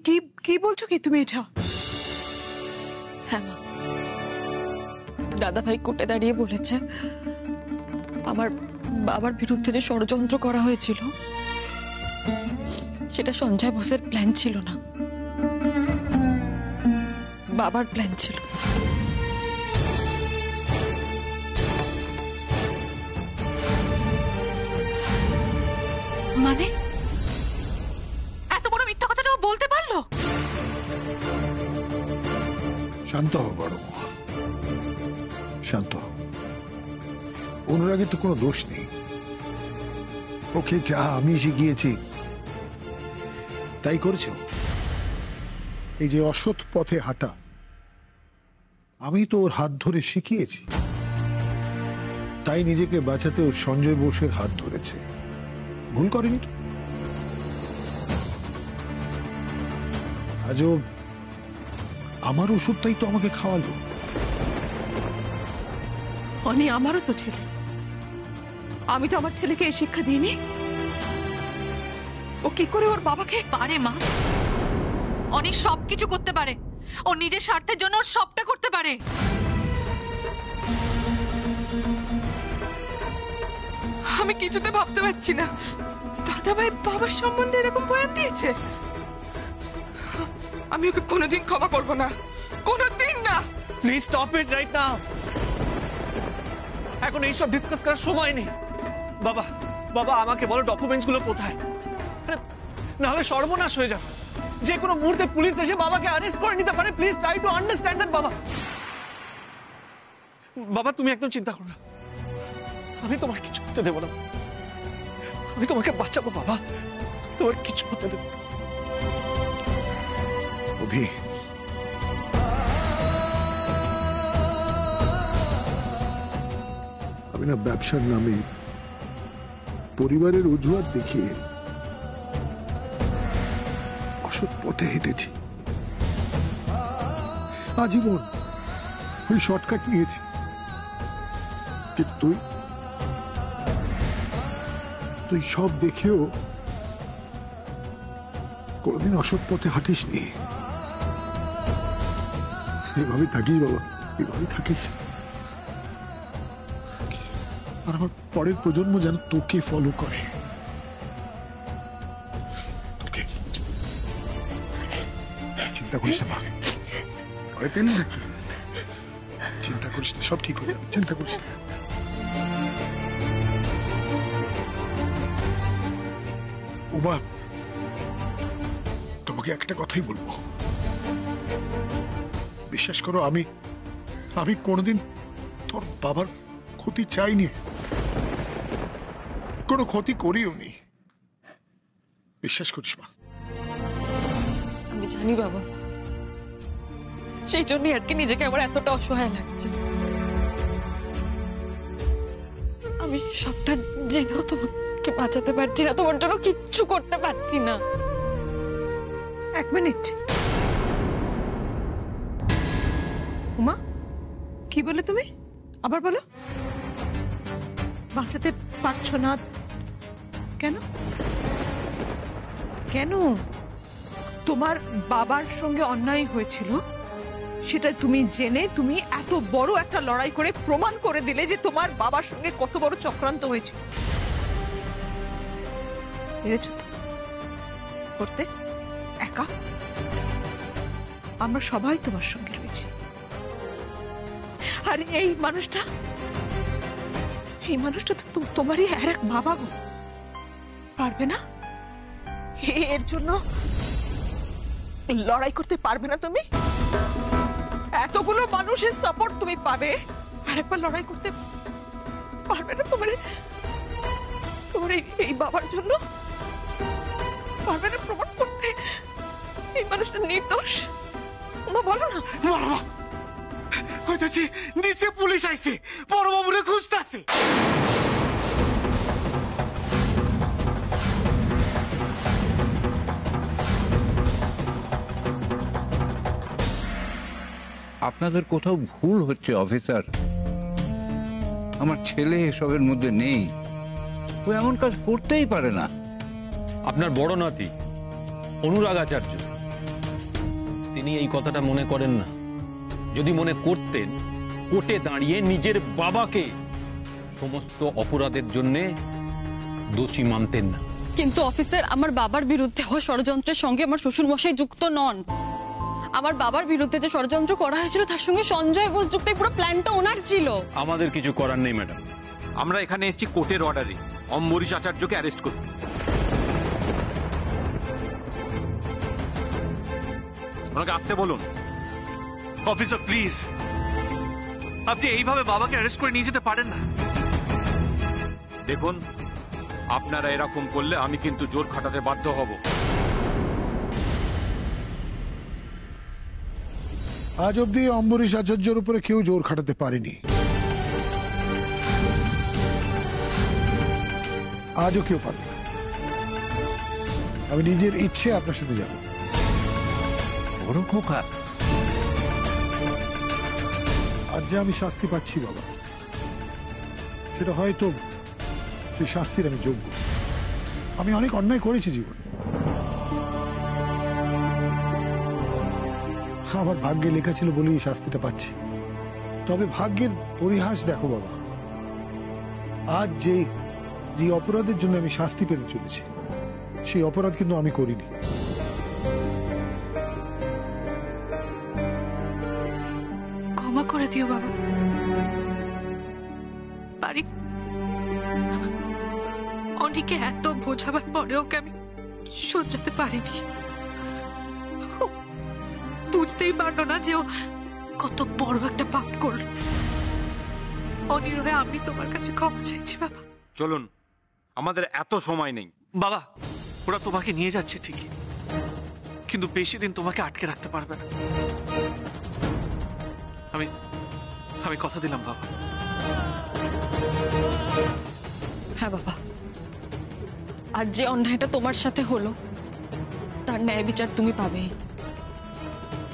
কি কি বলছো কি তুমি এটা? হ্যাঁ মা, দাদা ভাই কোর্টে দাঁড়িয়ে বলেছে আমার বাবার বিরুদ্ধে যে ষড়যন্ত্র করা হয়েছিল সেটা সঞ্জয় বোসের প্ল্যান ছিল না, বাবার প্ল্যান ছিল। মানে এত বড় মিথ্যা কথাটা ও বলতে পারলো? শান্ত হও বড় বৌমা, শান্ত হও। অনুরাগের তো কোনো দোষ নেই, ওকে যা আমি শিখিয়েছি তাই করেছো। এই যে অসৎ পথে হাঁটা, আমি তো ওর হাত ধরে শিখিয়েছি, তাই নিজেকে বাঁচাতে ওর সঞ্জয় বোসের হাত ধরেছে। ভুল করেনি তো। আজও আমার ওষুধটাই তো আমাকে খাওয়ালো। অনি আমারও তো ছেলে, আমি তো আমার ছেলেকে এই শিক্ষা দিইনি। ও কি করে ওর বাবাকে? পারে মা, অনেক সবকিছু করতে পারে, ও নিজের স্বার্থের জন্য সবটা করতে পারে। আমি কিছুতে ভাবতে পারছি না দাদা ভাই বাবার সম্বন্ধে এরকম বয়ান দিয়েছে। আমি ওকে কোনোদিন ক্ষমা করবো না, কোনোদিন না। Please stop it right now. এখন এইসব ডিসকাস করার সময় নেই। বাবা বাবা আমাকে বলো ডকুমেন্টস গুলো কোথায়, না হলে সর্বনাশ হয়ে যাবে। যে কোনো মুহূর্তে পুলিশ এসে বাবাকে অ্যারেস্ট করে নিতে পারে। Please try to understand that বাবা। বাবা তুমি একদম চিন্তা করো না, আমি তোমার কিছু হতে দেবো না। আমি তোমাকে বাঁচাবো বাবা, তোমার কিছু হতে দেবো না। অভি, আমি না ব্যবসার নামে পরিবারের অজুহাত দেখিয়ে অসৎ পথে হেঁটেছি। আজীবন ওই শর্টকাট নিয়েছি, কিন্তু তুই সব দেখেও কোনদিন অসৎ পথে হাঁটিস নি। এভাবে থাকিস বাবা, এভাবে থাকিস, আর আমার পরের প্রজন্ম যেন তোকে ফলো করে। চিন্তা করিস না, ভয় পেলি নাকি? চিন্তা করিস না, সব ঠিক হয়ে যাবে, চিন্তা করিস না। উমা, তোমাকে একটা কথাই বলবো, বিশ্বাস করো আমি কোনোদিন তোর বাবার ক্ষতি চাইনি, কোনো ক্ষতি করিও নি। বিশ্বাস করিস মা। আমি জানি বাবা, সেই জন্যই আজকে নিজেকে আমার এতটা অসহায় লাগছে। আমি সবটা জেনেও তোমাকে বাঁচাতে পারছি না, তোমার জন্য কিচ্ছু করতে পারছি না। এক মিনিট, উমা কি বলে তুমি? আবার বলো। বাঁচাতে পারছো না কেন? কেন? তোমার বাবার সঙ্গে অন্যায় হয়েছিল, সেটা তুমি জেনে তুমি এত বড় একটা লড়াই করে প্রমাণ করে দিলে যে তোমার বাবার সঙ্গে কত বড় চক্রান্ত হয়েছিল। পেরেছো তো করতে একা? আমরা সবাই তোমার সঙ্গে রয়েছি। আর এই মানুষটা তো তোমারই আর এক বাবা গো। পারবে না? এর জন্য লড়াই করতে পারবে না তুমি? এতগুলো মানুষের সাপোর্ট তুমি পাবে, আরেকবার লড়াই করতে পারবে না? তোমার এই বাবার জন্য পারবে না প্রমাণ করতে এই মানুষটা নির্দোষ? তোমরা বলো না। বাবা কইতাছি নিচে পুলিশ আইছে, বড় বাবুরে খুঁজতাছে। আপনাদের কোথাও ভুল হচ্ছে অফিসার। আমার ছেলে এসবের মধ্যে নেই, ও এমন কাজ করতেই পারে না। আপনার বড় নাতি অনুরাগ আচার্য তিনি এই কথাটা মনে করেন না। যদি মনে করতেন, কোর্টে দাঁড়িয়ে নিজের বাবাকে সমস্ত অপরাধের জন্য দোষী মানতেন না। কিন্তু অফিসার, আমার বাবার বিরুদ্ধে হওয়া ষড়যন্ত্রের সঙ্গে আমার শ্বশুর মশাই যুক্ত নন। আমার বাবার বিরুদ্ধে যে ষড়যন্ত্র করা হয়েছিল তার সঙ্গে সঞ্জয় বোস যুক্ত, পুরো প্ল্যানটা ওনার ছিল। আমাদের কিছু করার নেই ম্যাডাম। আমরা এখানে এসেছি কোর্টের অর্ডারে অম্বরীশ আচার্যকে অ্যারেস্ট করতে। ওনাকে আসতে বলুন। অফিসার প্লিজ, আপনি এইভাবে বাবাকে অ্যারেস্ট করে নিয়ে যেতে পারেন না। দেখুন, আপনারা এরকম করলে আমি কিন্তু জোর খাটাতে বাধ্য হব। আজ অব্দি অম্বরীশ আচার্যের উপরে কেউ জোর খাটাতে পারেনি, আজও কেউ পারবে না। আমি নিজের ইচ্ছে আপনার সাথে যাব। বড় খোকা, আজ যে আমি শাস্তি পাচ্ছি বাবা, সেটা হয়তো সেই শাস্তির আমি যোগ্য। আমি অনেক অন্যায় করেছি জীবনে, আমার ভাগ্যে লেখা ছিল বলেই এই শাস্তিটা পাচ্ছি। তবে ভাগ্যের পরিহাস দেখো বাবা, আজ যে অপরাধের জন্য আমি শাস্তি পেতে চলেছি, সেই অপরাধ কিন্তু আমি করিনি। ক্ষমা করে দিও বাবা, পারি অনেকে এত বোঝাবার পরে ওকে আমি শোধরাতে পারিনি। ও বুঝতেই পারলো না যে ও কত বড় একটা পাপ করল। অনিরয়ে আমি তোমার কাছে ক্ষমা চাইছি বাবা। চলুন, আমাদের এত সময় নেই। বাবা, ওরা তোমাকে নিয়ে যাচ্ছে ঠিকই, কিন্তু বেশি দিন তোমাকে আটকে রাখতে পারবে না। আমি কথা দিলাম বাবা। হ্যাঁ বাবা, আজ যে অন্যায়টা তোমার সাথে হলো তার ন্যায় বিচার তুমি পাবেই।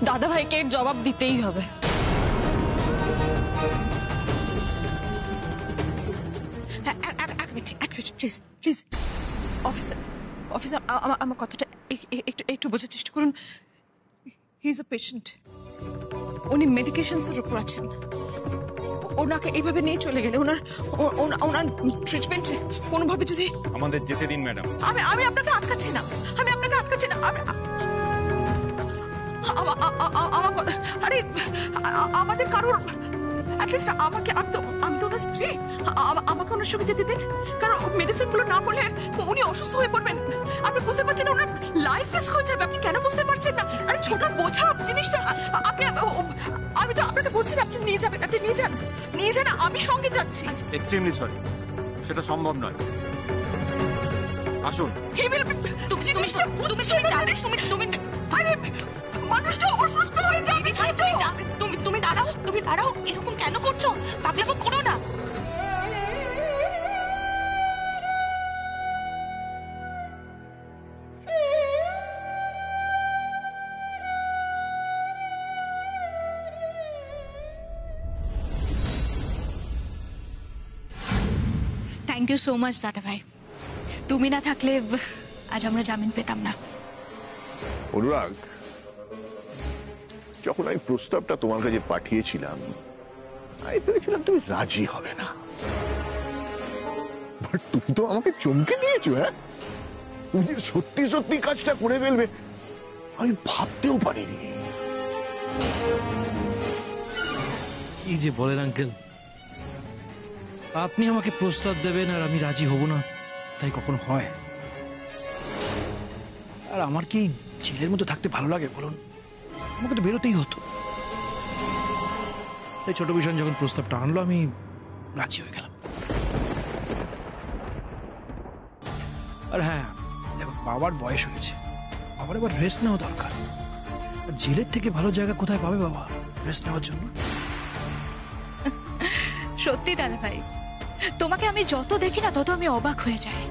দাদা ভাইকে এর জবাব দিতেই হবে। এক মিনিট প্লিজ প্লিজ। অফিসার আমার কথাটা একটু বোঝার চেষ্টা করুন। হি ইজ আ পেশেন্ট, উনি মেডিকেশনসের উপর আছেন। ওনাকে এইভাবে নিয়ে চলে গেলে ওনার ট্রিটমেন্ট কোনোভাবে যদি... আমাদের যেতে দিন ম্যাডাম। আমি আপনাকে আটকাচ্ছি না, আরে আমাদের কারোর অ্যাটলিস্ট আমাকে, আমি তো ওনার স্ত্রী, আমাকে ওনার সঙ্গে যেতে দিন। কারণ মেডিসিন গুলো না বলে উনি অসুস্থ হয়ে পড়বেন। আপনি বুঝতে পারছেন ওনার লাইফ রিস্ক হয়ে যাবে। আপনি কেন বুঝতে পারছেন না? আরে ছোট বোঝা জিনিসটা। আমি তো আপনাকে বলছি না, আপনি নিয়ে যাবেন, নিয়ে যান, আমি সঙ্গে যাচ্ছি। এক্সট্রিমলি সরি, সেটা সম্ভব নয়। আসুন। তুমি আরে মানুষটা অসুস্থ হয়ে যাবে। তুমি দাঁড়াও, এরকম কেন করছো? পাগলামো করো না। থ্যাংক ইউ সো মাচ দাদা ভাই, তুমি না থাকলে আজ আমরা জামিন পেতাম না। অনুরাগ, যখন আমি প্রস্তাবটা তোমার কাছে পাঠিয়েছিলাম, আমি ভেবেছিলাম তুমি রাজি হবে না, বাট তুমি তো আমাকে চমকে দিয়েছো। হ্যাঁ, তুমি যে সত্যি সত্যি কাজটা করে ফেলবে আমি ভাবতেও পারিনি। কি যে বলেন আঙ্কেল, আপনি আমাকে প্রস্তাব দেবেন আর আমি রাজি হব না, তাই কখনো হয়? আর আমার কি ছেলের মতো থাকতে ভালো লাগে বলুন? আমাকে তো বেরোতেই হতো। তাই ছোট ভীষণ যখন প্রস্তাবটা আনলো আমি রাজি হয়ে গেলাম। আর হ্যাঁ দেখো, বাবার বয়স হয়েছে, বাবার এবার রেস্ট নেওয়া দরকার। জেলের থেকে ভালো জায়গা কোথায় পাবে বাবা রেস্ট নেওয়ার জন্য? সত্যি দাদা ভাই, তোমাকে আমি যত দেখি না তত আমি অবাক হয়ে যাই।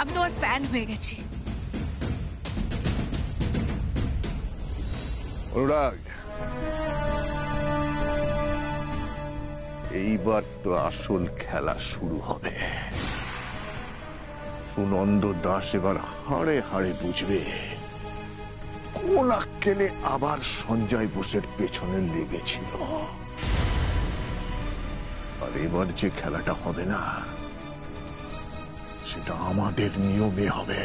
আমি তোমার ফ্যান হয়ে গেছি। অনুরাগ, এইবার তো আসল খেলা শুরু হবে। সুনন্দ দাস এবার হাড়ে হাড়ে বুঝবে কোন আক্কেলে আবার সঞ্জয় বোসের পেছনে লেগেছিল। আর এবার যে খেলাটা হবে না, সেটা আমাদের নিয়মে হবে।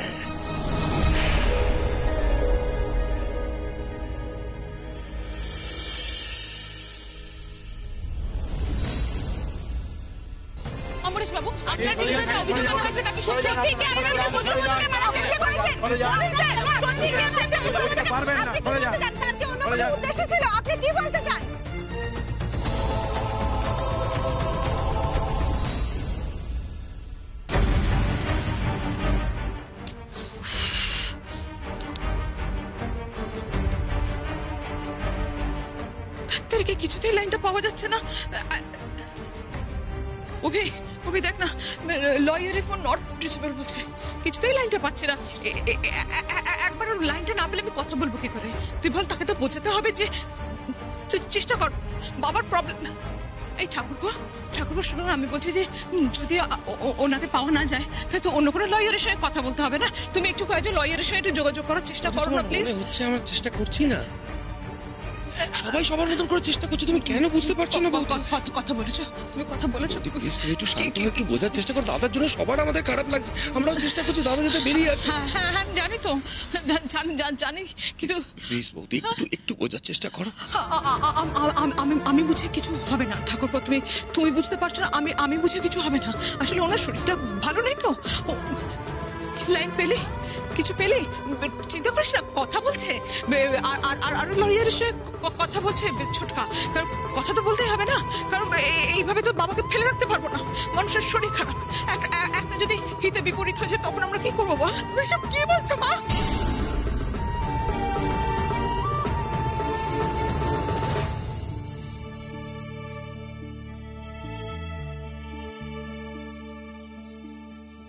অমরেশ বাবু, আপনার বিরুদ্ধে যে অভিযোগ আনা হয়েছে তা কি সত্যি? কি আপনি পুত্রবধূকে মারার চেষ্টা করেছেন? বলুন স্যার, সত্যি কি আপনি পুত্রবধূকে পারবেন না? চলে যান। তার কি অন্য কোনো উদ্দেশ্য ছিল? আপনি কি বলতে চান? তাদেরকে কিছুতেই লাইনটা পাওয়া যাচ্ছে না। অভি, অভি দেখ না, লয়ারের ফোন নট রিচেবল বলছে, কিছুতেই লাইনটা পাচ্ছে না। একবার লাইনটা না পেলে আমি কথা বলবো কি করে? তুই বল, তাকে তো বোঝাতে হবে যে তুই চেষ্টা কর, বাবার প্রবলেম। এই ঠাকুরপো, ঠাকুরপো শুনুন, আমি বলছি যে যদি ওনাকে পাওয়া না যায় তাহলে তো অন্য কোনো লয়ারের সঙ্গে কথা বলতে হবে না? তুমি একটু কয়েকজন লয়ারের সঙ্গে একটু যোগাযোগ করার চেষ্টা করো না প্লিজ। হচ্ছে আমার চেষ্টা করছি না, সবাই সবার মতন করে চেষ্টা করছে, তুমি কেন বুঝতে পারছো না? কথা বলেছো, তুমি কথা বলেছো। একটু শান্ত হয়ে একটু বোঝার চেষ্টা করো, দাদার জন্য সবার আমাদের খারাপ লাগছে, আমরাও চেষ্টা করছি দাদা যাতে বেরিয়ে আসে। হ্যাঁ হ্যাঁ হ্যাঁ, জানি তো, জানি, কিন্তু প্লিজ বৌদি একটু বোঝার চেষ্টা করো। আমি বুঝে কিছু হবে না ঠাকুরপো, তুমি বুঝতে পারছো না, আমি বুঝে কিছু হবে না। আসলে ওনার শরীরটা ভালো নেই তো। লাইন পেলে, কিছু পেলে চিন্তা করিস না, কথা বলছে আর লয়ারের সঙ্গে কথা বলছে ছোটকা, কারণ কথা তো বলতেই হবে না, কারণ এইভাবে তো বাবাকে ফেলে রাখতে পারবো না। মানুষের শরীর খারাপ, একটা যদি হিতে বিপরীত হয়েছে তখন আমরা কি করবো বল? তুমি এসব কি বলছো মা?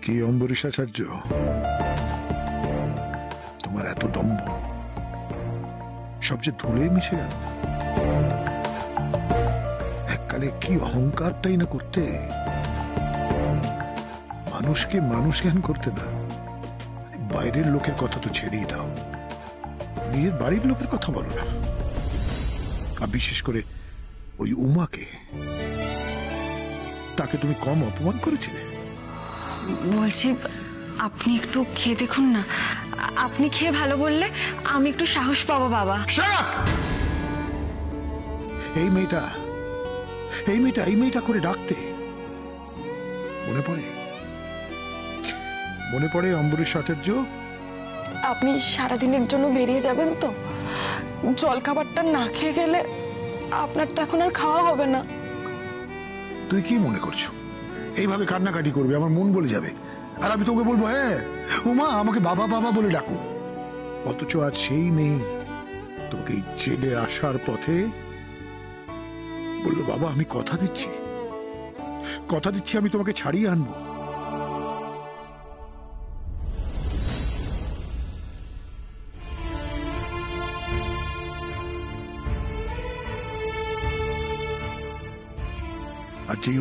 কি অম্বরীশ আচার্য, তোমার এত দম্ভ, সবচেয়ে ধুলে মিশে গেল। এককালে কি অহংকারটাই না করতে, মানুষকে মানুষ জ্ঞান করতে না। বাইরের লোকের কথা তো ছেড়েই দাও, নিজের বাড়ির লোকের কথা বলো না। আর বিশেষ করে ওই উমাকে, তাকে তুমি কম অপমান করেছিলে? বলছি আপনি একটু খেয়ে দেখুন না, আপনি খেয়ে ভালো বললে আমি একটু সাহস পাবো বাবা। এই মেয়েটা করে ডাকতে মনে পড়ে অম্বরীশ আচার্য? আপনি সারাদিনের জন্য বেরিয়ে যাবেন তো, জল খাবারটা না খেয়ে গেলে আপনার তো এখন আর খাওয়া হবে না। তুই কি মনে করছো এইভাবে কান্নাকাটি করবে আমার মন বলে যাবে, আর আমি তোকে বলবো হ্যাঁ উমা আমাকে বাবা বাবা বলে ডাকো? অথচ আজ সেই মেয়ে তোকে জেলে আসার পথে বললো, বাবা আমি কথা দিচ্ছি আমি তোমাকে ছাড়িয়ে আনবো। আর যে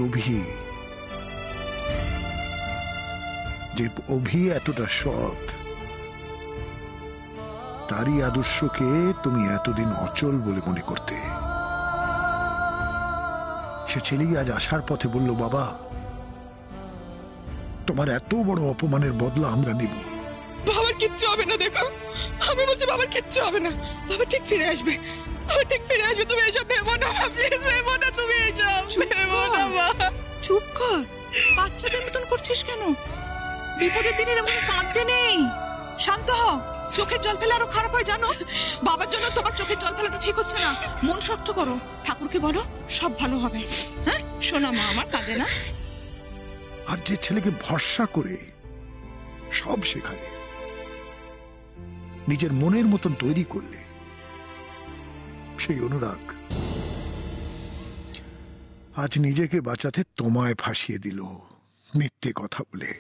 অভি এতটা সৎ, তারই আদর্শকে তুমি এতদিন অচল বলে মনে করতে। সে ছেলেই আজ আসার পথে বলল, বাবা তোমার এত বড় অপমানের বদলা আমরা নেব। বাবার কিচ্ছু হবে না, দেখো আমি বলছি বাবার কিচ্ছু হবে না, বাবা ঠিক ফিরে আসবে, বাবা ঠিক ফিরে আসবে। তুমি এসব ভেবো না, প্লিজ ভেবো না, তুমি এসব ভেবো না। মা চুপ কর, বাচ্চাদের মতন করছিস কেন? বিপদের দিনের এমন কাঁদতে নেই, শান্ত হও। চোখের জল ফেলে আরো খারাপ হয় জানো? বাবার জন্য তোমার চোখের জল ফেলাটা ঠিক হচ্ছে না, মন শক্ত করো, ঠাকুরকে বলো সব ভালো হবে। হ্যাঁ শোনা মা আমার, কাঁদে না। আর যে ছেলেকে ভরসা করে সব শেখালে, নিজের মনের মতন তৈরি করলে, সেই অনুরাগ আজ নিজেকে বাঁচাতে তোমায় ফাঁসিয়ে দিল মিথ্যে কথা বলে।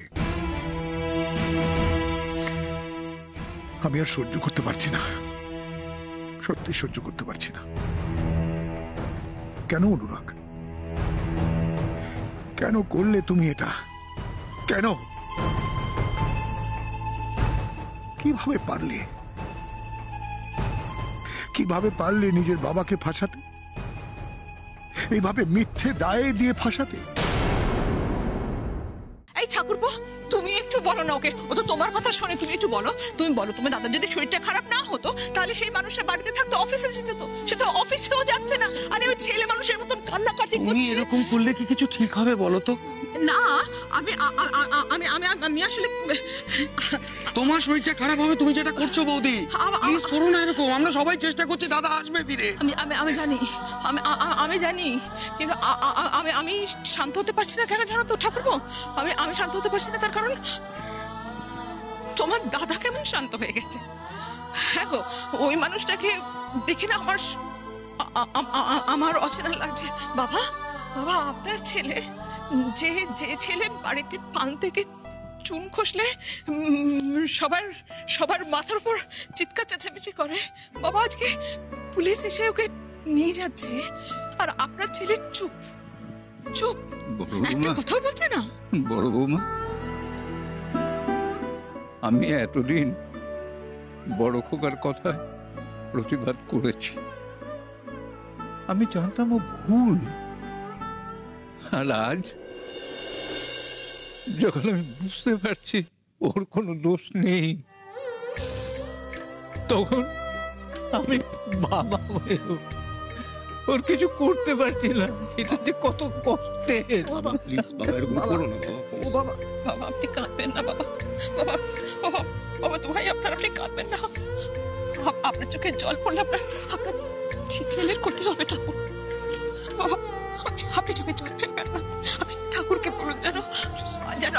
আমি আর সহ্য করতে পারছি না, সত্যি সহ্য করতে পারছি না। কেন অনুরাগ, কেন করলে তুমি এটা? কেন, কিভাবে পারলে? কিভাবে পারলে নিজের বাবাকে ফাঁসাতে, এইভাবে মিথ্যে দায়ে দিয়ে ফাঁসাতে? এই ঠাকুরপো, তুমি একটু বলো না ওকে, ও তো তোমার কথা শুনে। তুমি একটু বলো, তুমি বলো তোমার দাদার যদি শরীরটা খারাপ না হতো তাহলে সেই মানুষটা বাড়িতে থাকতো, অফিসে যেত তো। সে তো অফিসেও যাচ্ছে না, আরে ওই ছেলে মানুষের মতন কান্নাকাটি তুমি করছে। এরকম করলে কি কিছু ঠিক হবে বলো তো? না, আমি আমি আমি আমি আসলে তোমার শরীরটা খারাপ হবে তুমি যেটা করছো বৌদি, প্লিজ করো না এরকম। আমরা সবাই চেষ্টা করছি দাদা আসবে ফিরে। আমি জানি, আমি জানি, কিন্তু আমি শান্ত হতে পারছি না। কেন জানো তো ঠাকুরপো, আমি শান্ত হতে পারছি না, তার কারণ তোমার দাদা কেমন শান্ত হয়ে গেছে। হ্যাঁ গো, ওই মানুষটাকে দেখে না আমার অচেনা লাগছে। বাবা, বাবা, আপনার ছেলে, যে ছেলে বাড়িতে পান থেকে চুন খসলে সবার মাথার উপর চিৎকার চেঁচামেচি করে, বাবা আজকে পুলিশ এসে ওকে নিয়ে যাচ্ছে, আর আপনার ছেলে চুপ চুপ, একটা কথাও বলছে না। বড় বৌমা, আমি এতদিন বড় খোকার কথায় প্রতিবাদ করেছি। আমি জানতাম ও ভুল, আর আজ যখন আমি বুঝতে পারছি ওর কোনো দোষ নেই, তখন আমি বাবা হয়েও ওর কিছু করতে পারছি না। এটা যে কত কষ্টের। প্লিজ বাবা এরকম করো না ও বাবা, বাবা আপনি কাঁদবেন না বাবা, বাবা বাবা বাবা, তো ভাই আপনি কাঁদবেন না। আপনার চোখে জল পড়লে আপনার ছেলের ক্ষতি হবে ঠাকুর। বাবা আপনি চোখে জল ফেলবেন না, আপনি ঠাকুরকে বলুন যেন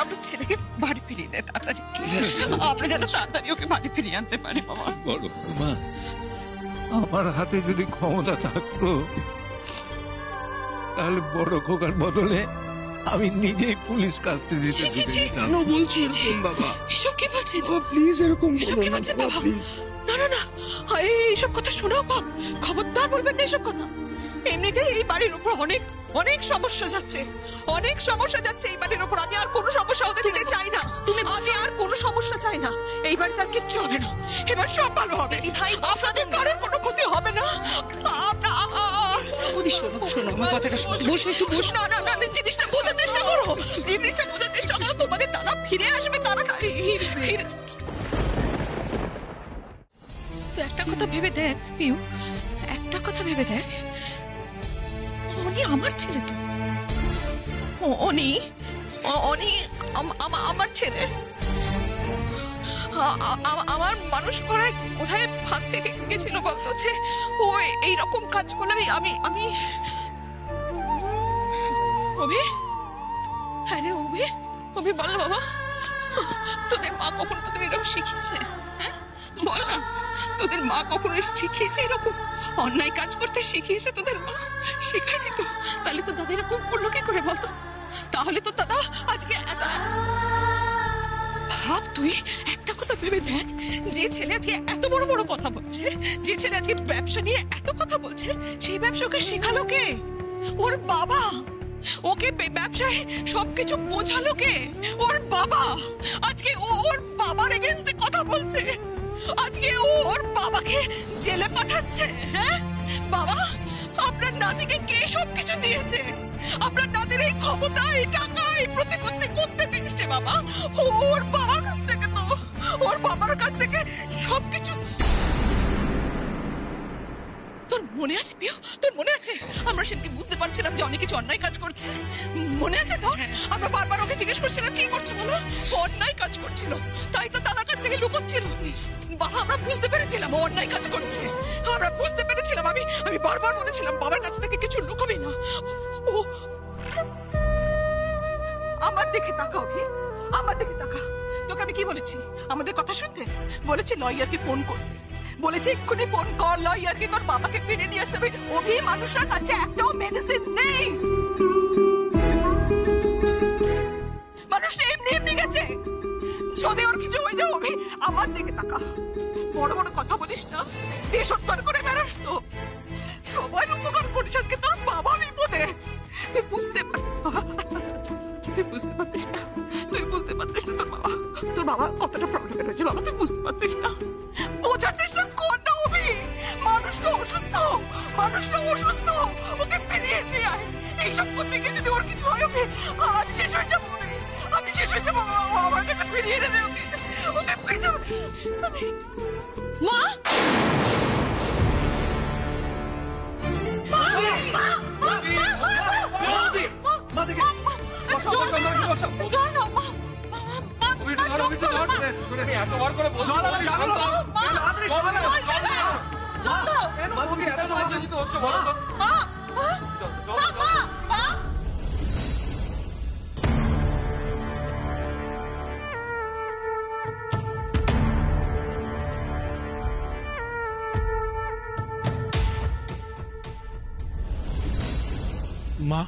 আপনার ছেলেকে বাড়ি ফিরিয়ে দেয় তাড়াতাড়ি। আপনি যেন তাড়াতাড়ি ওকে বাড়ি ফিরিয়ে আনতে পারে। বাবা বড় মা, আমার হাতে যদি ক্ষমতা থাকতো তাহলে বড় খোকার বদলে আমি নিজেই পুলিশ কাস্টডিতে দিয়ে দিতাম। বলছি বাবা, এসব কি বলছেন? প্লিজ এরকম এসব কি বলছেন বাবা? না না না, এইসব কথা শোনাও বাপ, খবরদার বলবেন না এসব কথা। এমনিতেই এই বাড়ির উপর অনেক সমস্যা যাচ্ছে, অনেক সমস্যা যাচ্ছে এই বাড়ির উপর। আমি আর কোনো সমস্যা হতে দিতে চাই না, আমি আর কোনো সমস্যা চাই না। এই বাড়িতে আর কিচ্ছু হবে না, এবার সব ভালো হবে। আপনাদের কারোর কোনো ক্ষতি হবে না। শোনো আমার কথাটা, বসে একটু বসো। না না না, জিনিসটা বোঝার চেষ্টা করো, জিনিসটা বোঝার চেষ্টা করো। তোমাদের দাদা ফিরে আসবে তাড়াতাড়ি। তো একটা কথা ভেবে দেখ পিউ, একটা কথা ভেবে দেখ, উনি আমার ছেলে তো, উনি আমার ছেলে। আমার মানুষ করায় কোথায় ভাগ থেকে গেছিল বলতো, যে ও এইরকম কাজ করলে আমি অভি, হ্যাঁ রে অভি বল বাবা, তোদের মা কখনো তোদের এরকম শিখিয়েছে? হ্যাঁ বল না, তোদের মা কখনো শিখিয়েছে এরকম অন্যায় কাজ করতে? শিখিয়েছে তোদের মা? শেখায়নি তো। তাহলে তো দাদা এরকম করলো কি করে বলতো? তাহলে তো দাদা আজকে ভাব, তুই একটা কথা ভেবে দেখ, যে ছেলে আজকে এত বড় বড় কথা বলছে, যে ছেলে আজকে ব্যবসা নিয়ে এত কথা বলছে, সেই ব্যবসা ওকে শেখালো কে? ওর বাবা। ওকে ব্যবসায় সবকিছু বোঝালো কে? ওর বাবা। আজকে ওর বাবার এগেইনস্টে কথা বলছে, আজকে ওর বাবাকে জেলে পাঠাচ্ছে। হ্যাঁ বাবা, আপনার নাতিকে কে সবকিছু দিয়েছে? আপনার নাতির এই ক্ষমতা, এই টাকা, এই প্রতিপত্তি করতে দিচ্ছে বাবা ওর বাবার কাছ থেকে। তো ওর বাবার কাছ থেকে সবকিছু। তোর মনে আছে পিউ, তোর মনে আছে আমরা সেদিন বুঝতে পারছিলাম যে অনেক কিছু অন্যায় কাজ করছে? মনে আছে তোর? আমরা বারবার ওকে জিজ্ঞেস করছিলাম কি করছে বলো, অন্যায় কাজ করছিল, তাই তো দাদার কাছ থেকে লুকোচ্ছিল। বাবা আমরা বুঝতে পেরেছিলাম ও অন্যায় কাজ করছে, আমরা বুঝতে পেরেছিলাম। আমি বারবার বলেছিলাম বাবার কাছ থেকে কিছু লুকোবি না। ও আমার দিকে তাকা অভি, আমার দিকে তাকা। তোকে আমি কি বলেছি? আমাদের কথা শুনতে বলেছি লয়ারকে ফোন করতে, বলেছি এক্ষুনি ফোন কর লয়ারকে, তোর বাবাকে ফিরে নিয়ে আসতে হবে। অভি মানুষের কাছে একটাও মেডিসিন নেই, মানুষটা এমনি গেছে। যদি ওর কিছু হয়ে যায় অভি, আমার দিকে তাকা। বড় বড় কথা বলিস না, দেশ উদ্ধার করে বেড়াস তো, সবাই উপকার করিস, আজকে তোর বাবা বিপদে। তুই বুঝতে তুই বুঝতে পারছিস না, তুই বুঝতে পারছিস না তোর বাবা কতটা প্রবলেমে রয়েছে। বাবা তুই বুঝতে পারছিস না, বোঝার চেষ্টা কর না অভি। মানুষটা মানুষটা অসুস্থ, ওকে ফিরিয়ে দিয়ে আয়। এইসব করতে গিয়ে যদি ওর কিছু হয়, ওকে আমি শেষ হয়ে যাবো, আমি শেষ হয়ে যাবো। আমার কাছে ফিরিয়ে দে ওকে, ওকে প্লিজ। মা এতবার করে বলছো বলো তো। মা,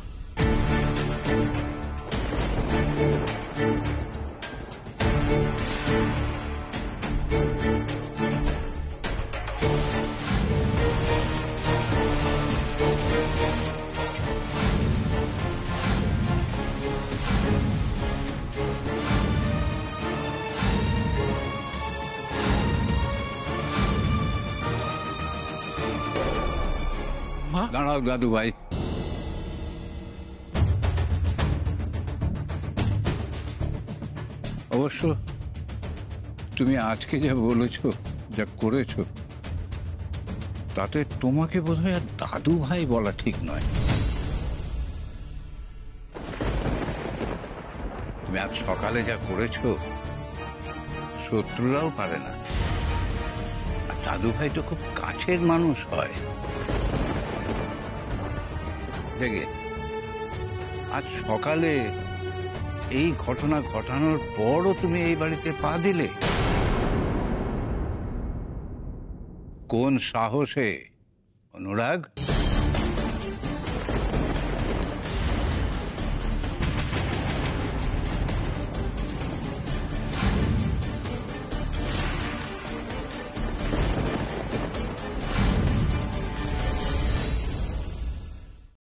দাঁড়াও দাদু ভাই, অবশ্য তুমি আজকে যা বলেছ, যা করেছ, তাতে তোমাকে বোধহয় আর দাদু ভাই বলা ঠিক নয়। তুমি আজ সকালে যা করেছ শত্রুরাও পারে না। আর দাদু ভাই তো খুব কাছের মানুষ হয়। জেগে আজ সকালে এই ঘটনা ঘটানোর পরও তুমি এই বাড়িতে পা দিলে? কোন সাহসে অনুরাগ?